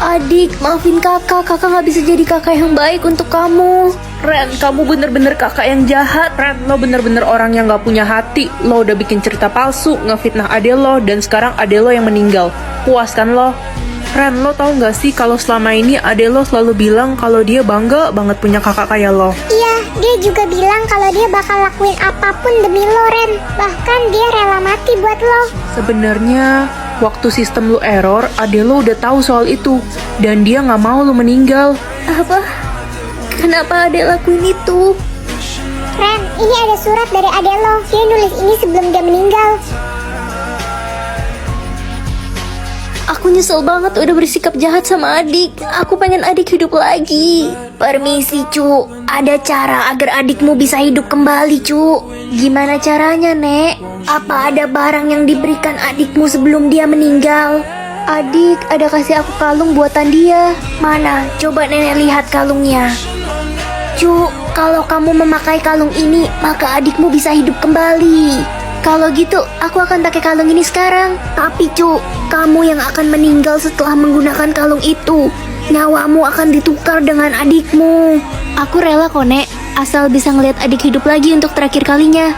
Adik, maafin kakak gak bisa jadi kakak yang baik untuk kamu. Ren, kamu bener-bener kakak yang jahat. Ren, lo bener-bener orang yang gak punya hati. Lo udah bikin cerita palsu, ngefitnah ade lo, dan sekarang ade lo yang meninggal. Puas kan lo? Ren, lo tau gak sih kalau selama ini ade lo selalu bilang kalau dia bangga banget punya kakak kayak lo. Iya, dia juga bilang kalau dia bakal lakuin apapun demi lo, Ren. Bahkan dia rela mati buat lo. Sebenarnya waktu sistem lu error, ade lo udah tahu soal itu, dan dia gak mau lo meninggal. Apa? Kenapa adek lakuin itu? Ren, ini ada surat dari ade lo. Dia nulis ini sebelum dia meninggal. Aku nyesel banget udah bersikap jahat sama adik. Aku pengen adik hidup lagi. Permisi, Cu. Ada cara agar adikmu bisa hidup kembali, Cu. Gimana caranya, Nek? Apa ada barang yang diberikan adikmu sebelum dia meninggal? Adik, ada kasih aku kalung buatan dia. Mana? Coba Nenek lihat kalungnya. Cu, kalau kamu memakai kalung ini, maka adikmu bisa hidup kembali. Kalau gitu, aku akan pakai kalung ini sekarang. Tapi Cu, kamu yang akan meninggal setelah menggunakan kalung itu. Nyawamu akan ditukar dengan adikmu. Aku rela kok, Nek, asal bisa ngeliat adik hidup lagi untuk terakhir kalinya.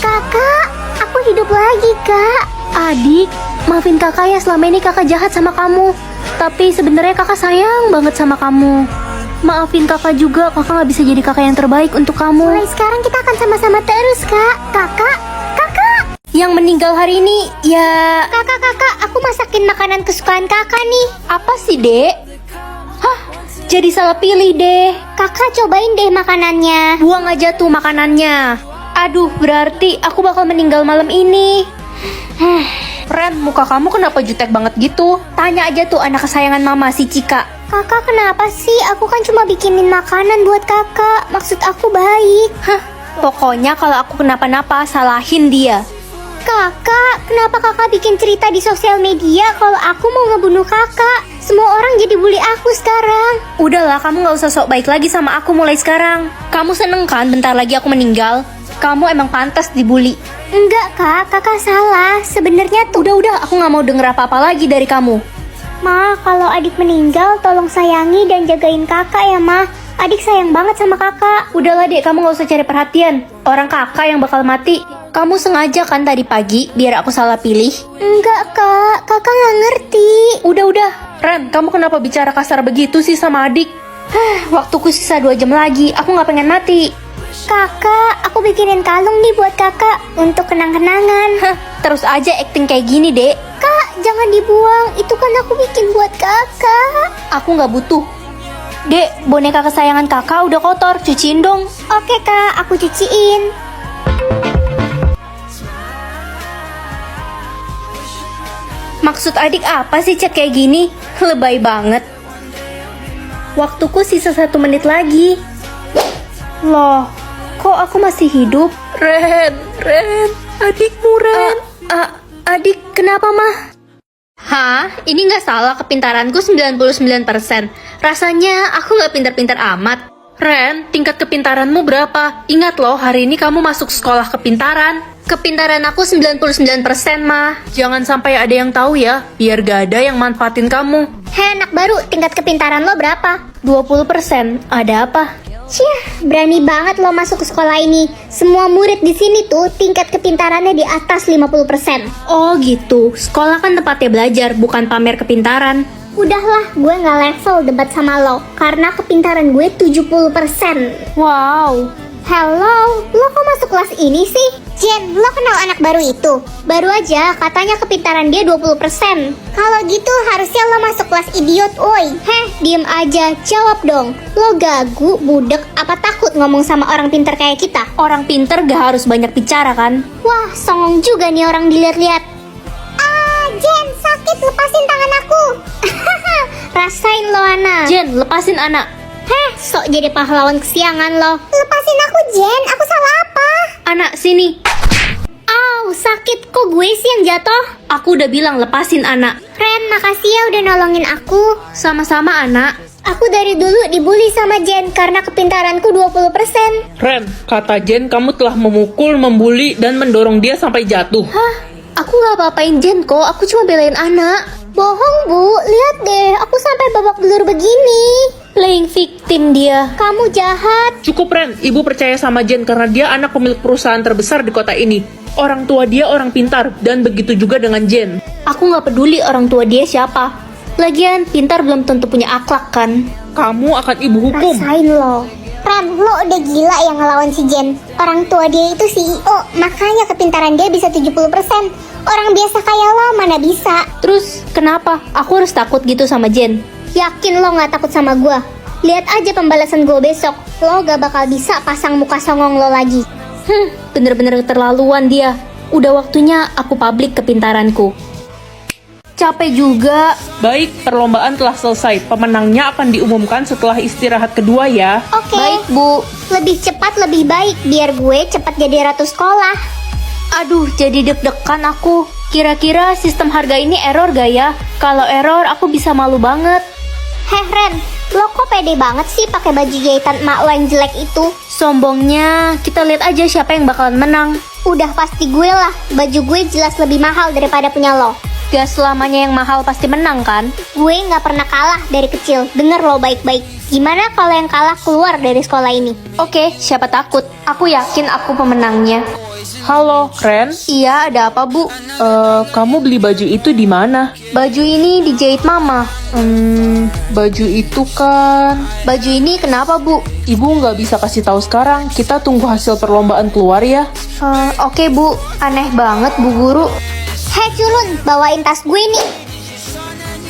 Kakak, aku hidup lagi, Kak. Adik, maafin kakak ya, selama ini kakak jahat sama kamu. Tapi sebenarnya kakak sayang banget sama kamu. Maafin kakak juga, kakak gak bisa jadi kakak yang terbaik untuk kamu. Mulai sekarang kita akan sama-sama terus, Kak. Kakak. Yang meninggal hari ini, ya... Kakak, aku masakin makanan kesukaan kakak nih. Apa sih, Dek? Hah? Jadi salah pilih, deh. Kakak cobain deh makanannya. Buang aja tuh makanannya. Aduh, berarti aku bakal meninggal malam ini. Ren, muka kamu kenapa jutek banget gitu? Tanya aja tuh anak kesayangan mama, si Cika. Kakak kenapa sih? Aku kan cuma bikinin makanan buat kakak. Maksud aku baik. Hah, pokoknya kalau aku kenapa-napa, salahin dia. Kakak, kenapa kakak bikin cerita di sosial media kalau aku mau ngebunuh kakak? Semua orang jadi bully aku sekarang. Udahlah, kamu gak usah sok baik lagi sama aku mulai sekarang. Kamu seneng kan bentar lagi aku meninggal? Kamu emang pantas dibully. Enggak, Kak, kakak salah. Sebenarnya tuh... Udah, aku gak mau denger apa-apa lagi dari kamu. Ma, kalau adik meninggal, tolong sayangi dan jagain kakak ya, Ma. Adik sayang banget sama kakak. Udahlah, Dek, kamu gak usah cari perhatian. Orang kakak yang bakal mati. Kamu sengaja kan tadi pagi biar aku salah pilih? Enggak, Kak. Kakak gak ngerti. Udah. Ren, kamu kenapa bicara kasar begitu sih sama adik? Waktuku sisa 2 jam lagi. Aku gak pengen mati. Kakak, aku bikinin kalung nih buat kakak untuk kenang-kenangan. Terus aja acting kayak gini, Dek. Kak, jangan dibuang. Itu kan aku bikin buat kakak. Aku gak butuh. Dek, boneka kesayangan kakak udah kotor. Cuciin dong. Oke, Kak, aku cuciin. Maksud adik apa sih chat kayak gini? Lebay banget. Waktuku sisa 1 menit lagi. Loh, kok aku masih hidup? Ren, adikmu Ren. Adik, kenapa mah? Hah? Ini nggak salah kepintaranku 99%. Rasanya aku nggak pintar-pintar amat. Ren, tingkat kepintaranmu berapa? Ingat loh, hari ini kamu masuk sekolah kepintaran. Kepintaran aku 99%, mah. Jangan sampai ada yang tahu ya, biar gak ada yang manfaatin kamu. Hei, anak baru, tingkat kepintaran lo berapa? 20%. Ada apa? Ciah, berani banget lo masuk ke sekolah ini. Semua murid di sini tuh tingkat kepintarannya di atas 50%. Oh gitu, sekolah kan tempatnya belajar, bukan pamer kepintaran. Udahlah, gue gak level debat sama lo, karena kepintaran gue 70%. Wow. Hello, lo kok masuk kelas ini sih? Jen, lo kenal anak baru itu? Baru aja, katanya kepintaran dia 20%. Kalau gitu harusnya lo masuk kelas idiot, oi. Heh, diem aja, jawab dong. Lo gagu, budek, apa takut ngomong sama orang pintar kayak kita? Orang pinter gak harus banyak bicara kan? Wah, songong juga nih orang dilihat-lihat. Jen, sakit, lepasin tangan aku. Rasain lo, Ana. Jen, lepasin anak. Heh, sok jadi pahlawan kesiangan lo. Lepasin aku, Jen, aku salah apa? Anak, sini. Au, sakit, kok gue sih yang jatuh? Aku udah bilang lepasin anak. Ren, makasih ya udah nolongin aku. Sama-sama anak. Aku dari dulu dibully sama Jen karena kepintaranku 20%. Ren, kata Jen kamu telah memukul, membuli, dan mendorong dia sampai jatuh. Hah? Aku gak apa-apain Jen kok, aku cuma belain anak. Bohong, Bu. Lihat deh. dia. Kamu jahat. Cukup Ren, ibu percaya sama Jen karena dia anak pemilik perusahaan terbesar di kota ini. Orang tua dia orang pintar, dan begitu juga dengan Jen. Aku nggak peduli orang tua dia siapa. Lagian, pintar belum tentu punya akhlak kan? Kamu akan ibu hukum. Rasain lo. Ren, lo udah gila yang ngelawan si Jen. Orang tua dia itu CEO, makanya kepintaran dia bisa 70%. Orang biasa kayak lo mana bisa. Terus, kenapa? Aku harus takut gitu sama Jen? Yakin lo gak takut sama gua? Lihat aja pembalasan gue besok. Lo gak bakal bisa pasang muka songong lo lagi. Bener-bener keterlaluan dia. Udah waktunya aku publik kepintaranku. Capek juga. Baik, perlombaan telah selesai. Pemenangnya akan diumumkan setelah istirahat kedua ya. Oke. Baik, Bu. Lebih cepat lebih baik, biar gue cepat jadi ratu sekolah. Aduh, jadi deg-degan aku. Kira-kira sistem harga ini error gak ya? Kalau error, aku bisa malu banget. Heh Ren, lo kok pede banget sih pakai baju jahitan emak lo yang jelek itu? Sombongnya, kita lihat aja siapa yang bakalan menang. Udah pasti gue lah, baju gue jelas lebih mahal daripada punya lo. Gak selamanya yang mahal pasti menang kan? Gue gak pernah kalah dari kecil, denger lo baik-baik. Gimana kalau yang kalah keluar dari sekolah ini? Oke, siapa takut? Aku yakin aku pemenangnya. Halo, Ren. Iya, ada apa, Bu? Kamu beli baju itu di mana? Baju ini dijahit Mama. Baju itu kan... Baju ini kenapa, Bu? Ibu nggak bisa kasih tahu sekarang. Kita tunggu hasil perlombaan keluar ya. Oke, Bu. Aneh banget, Bu Guru. Hei culun, bawain tas gue nih.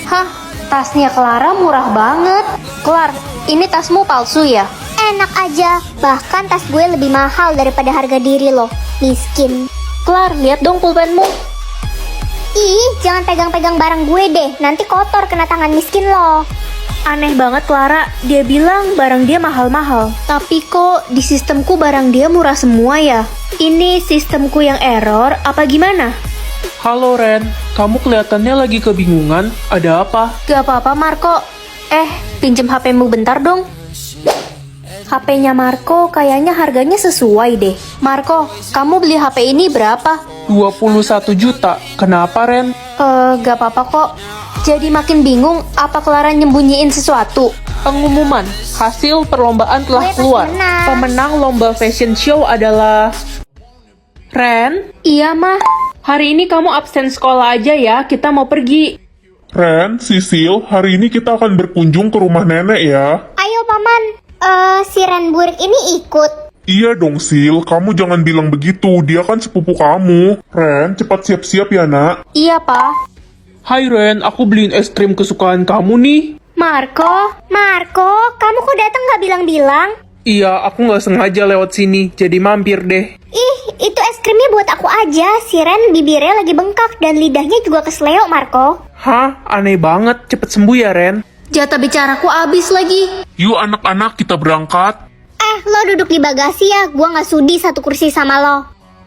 Hah, tasnya Clara murah banget. Clar, ini tasmu palsu ya? Enak aja, bahkan tas gue lebih mahal daripada harga diri lo. Miskin. Clar, lihat dong pulpenmu. Ih, jangan pegang-pegang barang gue deh, nanti kotor kena tangan miskin lo. Aneh banget Clara, dia bilang barang dia mahal-mahal. Tapi kok di sistemku barang dia murah semua ya? Ini sistemku yang error, apa gimana? Halo Ren, kamu kelihatannya lagi kebingungan. Ada apa? Gak apa-apa Marco. Pinjem HPmu bentar dong. HP-nya Marco kayaknya harganya sesuai deh. Marco, kamu beli HP ini berapa? 21 juta. Kenapa Ren? Gak apa-apa kok. Jadi makin bingung apa Clara nyembunyiin sesuatu. Pengumuman, hasil perlombaan telah Gue pasti keluar. menang. Pemenang lomba fashion show adalah... Ren, Iya mah. hari ini kamu absen sekolah aja ya, kita mau pergi. Ren, Sisil, hari ini kita akan berkunjung ke rumah nenek ya. Ayo paman, si Ren Burik ini ikut. Iya dong Sil, kamu jangan bilang begitu, dia kan sepupu kamu. Ren, cepat siap-siap ya nak. Iya Pak. Hai Ren, aku beliin es krim kesukaan kamu nih. Marco, Kamu kok datang gak bilang-bilang? Iya, aku nggak sengaja lewat sini, jadi mampir deh. Ih, itu es krimnya buat aku aja. Si Ren bibirnya lagi bengkak dan lidahnya juga kesleo, Marco. Hah? Aneh banget, cepet sembuh ya Ren. jatah bicaraku habis lagi. Yuk anak-anak kita berangkat. Lo duduk di bagasi ya, gua gak sudi satu kursi sama lo.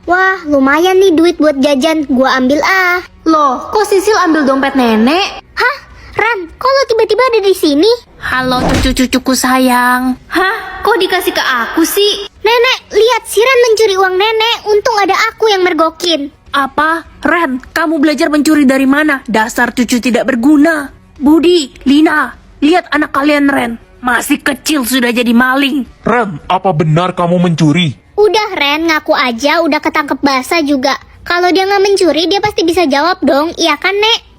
Wah, lumayan nih duit buat jajan, gua ambil ah. Loh, kok Sisil ambil dompet nenek? Hah? Ran, kok lo tiba-tiba ada di sini? Halo cucu-cucuku sayang. Hah? Kok dikasih ke aku sih? Nenek, lihat si Ren mencuri uang nenek, untung ada aku yang mergokin. Apa? Ren, kamu belajar mencuri dari mana? Dasar cucu tidak berguna. Budi, Lina, lihat anak kalian Ren. Masih kecil sudah jadi maling. Ren, apa benar kamu mencuri? Udah Ren, ngaku aja udah ketangkep basah juga. Kalau dia nggak mencuri, dia pasti bisa jawab dong, iya kan Nek?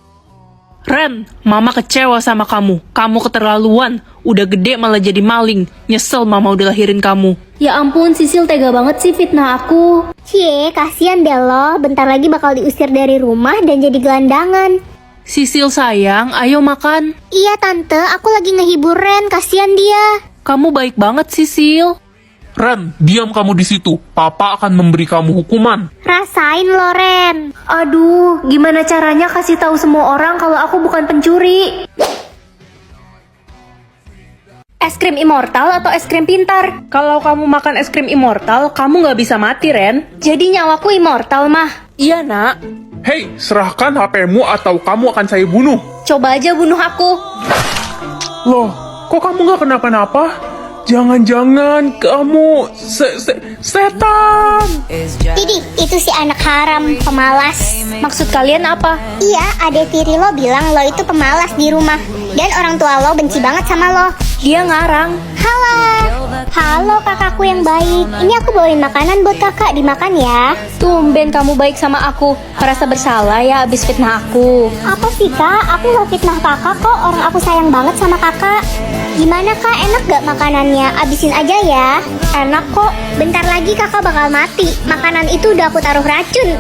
Ren, mama kecewa sama kamu. Kamu keterlaluan. Udah gede malah jadi maling. Nyesel mama udah lahirin kamu. Ya ampun, Sisil tega banget sih fitnah aku. Cie, kasihan deh lo, bentar lagi bakal diusir dari rumah dan jadi gelandangan. Sisil sayang, ayo makan. Iya tante, aku lagi ngehibur Ren, kasihan dia. Kamu baik banget Sisil. Ren, diam kamu di situ. Papa akan memberi kamu hukuman. Rasain lo Ren. Aduh, gimana caranya kasih tahu semua orang kalau aku bukan pencuri? Es krim immortal atau es krim pintar? Kalau kamu makan es krim immortal, kamu nggak bisa mati Ren. Jadi nyawaku immortal mah. Iya nak. Hei, serahkan HP-mu atau kamu akan saya bunuh. Coba aja bunuh aku. Loh, kok kamu nggak kenapa-napa? Jangan-jangan kamu setan. Didi, itu si anak haram, pemalas. Maksud kalian apa? Iya, adek tiri lo bilang lo itu pemalas di rumah. Dan orang tua lo benci banget sama lo. Dia ngarang. Halo. Halo kakakku yang baik. Ini aku bawain makanan buat kakak, dimakan ya. Tumben kamu baik sama aku. Merasa bersalah ya abis fitnah aku. Apa sih kak? Aku gak fitnah kakak kok. Orang aku sayang banget sama kakak. Gimana kak? Enak gak makanannya? Abisin aja ya. Enak kok. Bentar lagi kakak bakal mati. Makanan itu udah aku taruh racun.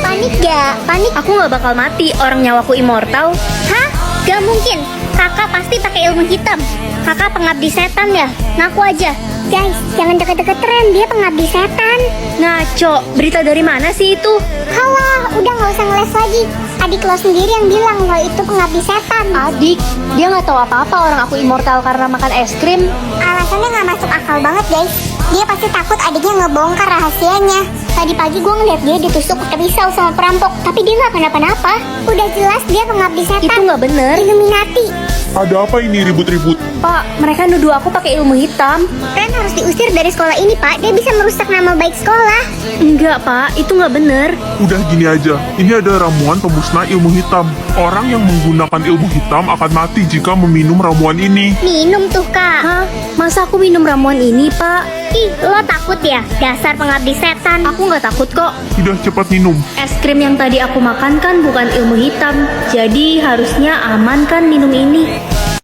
Panik gak? Panik? Aku gak bakal mati, orang nyawaku immortal. Hah? Gak mungkin. Kakak pasti pakai ilmu hitam. Kakak pengabdi setan ya? Ngaku aja. Guys, jangan deket-deket Ren. Dia pengabdi setan. Ngaco, berita dari mana sih itu? Halah, udah gak usah ngeles lagi. Adik lo sendiri yang bilang lo itu pengabdi setan. Adik, dia gak tahu apa-apa orang aku immortal karena makan es krim. Alasannya gak masuk akal banget guys. Dia pasti takut adiknya ngebongkar rahasianya. Tadi pagi gue ngeliat dia ditusuk pakai pisau sama perampok, tapi dia gak kenapa-napa. Udah jelas dia pengabdi setan. Itu nggak bener. Illuminati. Ada apa ini ribut-ribut? Pak, mereka nuduh aku pakai ilmu hitam. Ren harus diusir dari sekolah ini pak. Dia bisa merusak nama baik sekolah. Enggak pak, itu nggak bener. Udah gini aja, ini ada ramuan pemusnah ilmu hitam. Orang yang menggunakan ilmu hitam akan mati jika meminum ramuan ini. Minum tuh kak. Hah? Masa aku minum ramuan ini pak? Ih, lo takut ya? Dasar pengabdi setan. Aku nggak takut kok. Sudah cepat minum. Es krim yang tadi aku makan kan bukan ilmu hitam. Jadi harusnya aman kan minum ini.